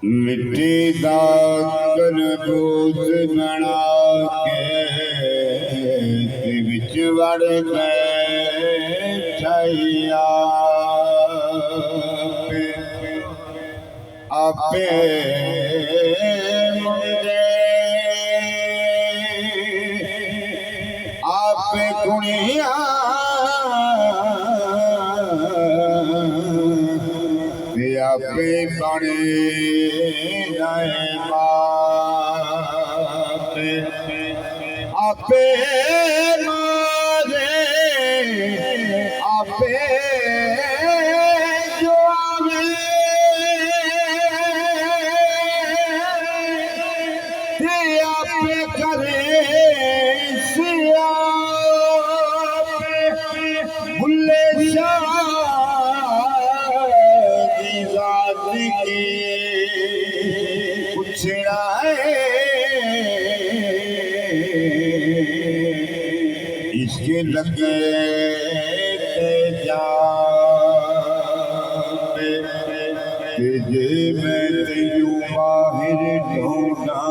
मिट्टी दा तरबूज बना के विच वड़ बैठिया आपे मुंडे आपे कुड़िया आपे बने जाए बाप आपे मारे आपे जो आवे आपे करे सिया बुल्ले शाह पुछड़ा इसके लगे जा जे मैं तेरू माहिर ढूंढा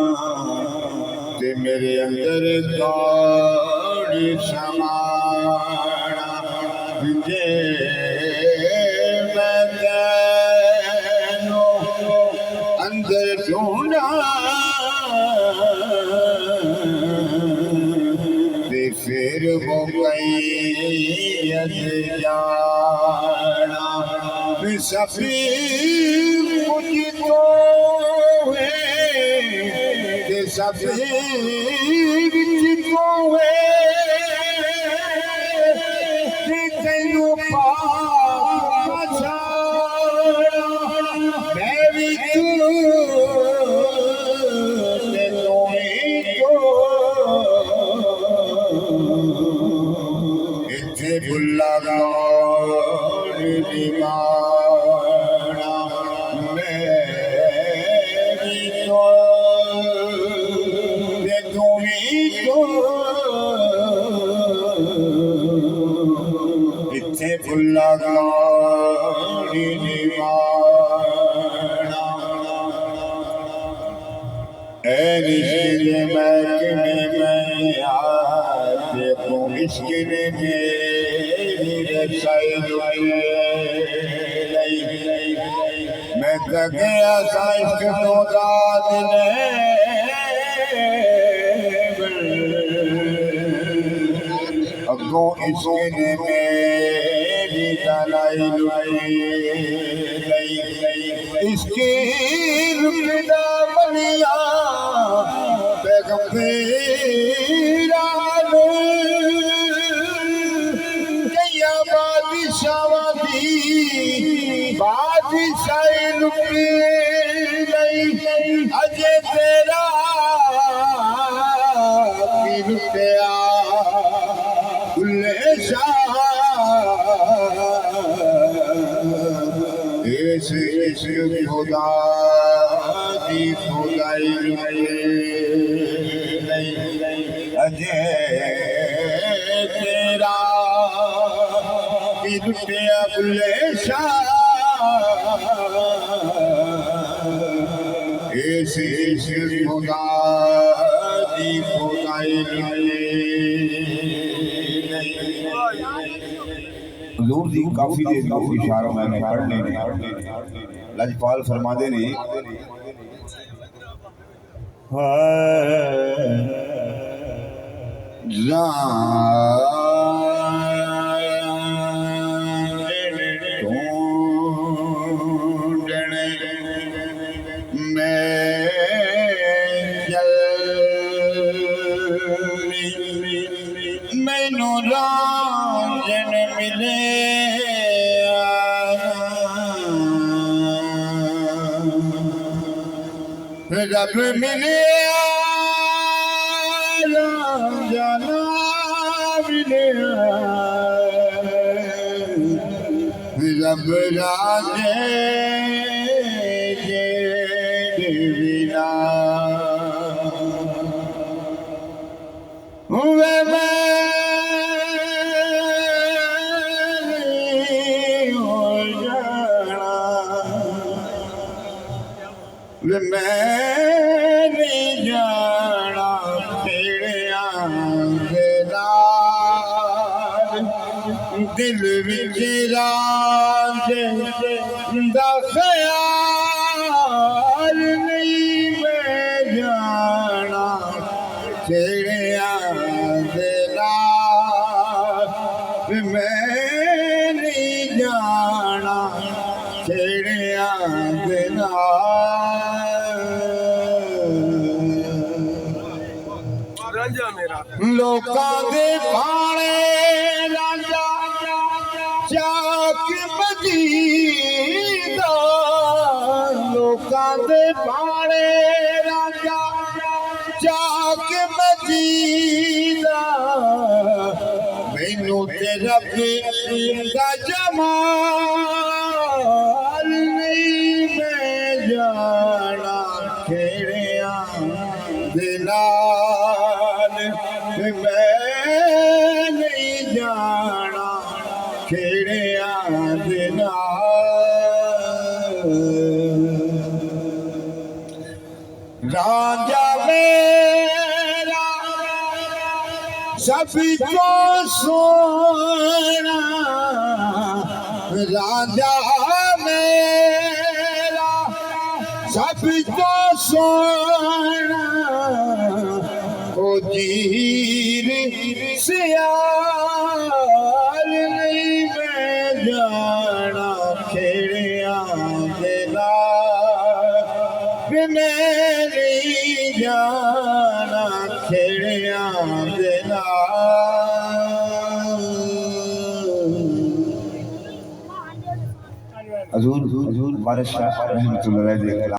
ते मेरे अंदर कौन समाना जे अंदर ढूंढा ते फिर वो कई जाना सभी मुझको है ते सभी मुझको है ते तेनू पाक मैं भी तू इत्थे बुला गौर दीवाना मैं भी तो तू ही तो इत्थे बुला गौर दीवाना इश्क महकमे में आज तू इश्क ने मेरी रसाई मैं गया सा इश्क तो दाद ने अगों इश्क ने मेरी तलाई इसकी रुकदा बनिया पैगंबरा कया बादशाह दी बादशाही रुकी नहीं अजे तेरा की रुपया बुल्ले शाह इस खुदा की खुदाई अजय तेरा की रुपया बुल्ले शाह इस खुदा की खुदाई हुजूर दी काफी देर का इशारा मैंने पढ़ने लजपाल फरमाते ने मैनू राजन मिले रब मिले जाना मिले रब राजे बिना वे मैं नहीं जाना तेरिया दे नाल दिल विच राज दा ख्याल नहीं मैं जाना तेरिया दे नाल मैं नहीं जाना तेरिया दे नाल लोकां दे भाणे राजा चाक मजीदा लोकां दे भाणे राजा चाक मजीदा मैनू ते रब दा जमाल नहीं मैं जाना खेड़िया दे नाल मैं नहीं जाना खेड़िया दे नाल राजा मेरा सब तो सोना राजा मेरा सब तो सोना ओ जीर सियाल नहीं मैं जाना खेड़िया दे नाल मैं नहीं जाना खेड़िया दे नाल हजूर हमारे शाह रहमतुल्लाह अलैह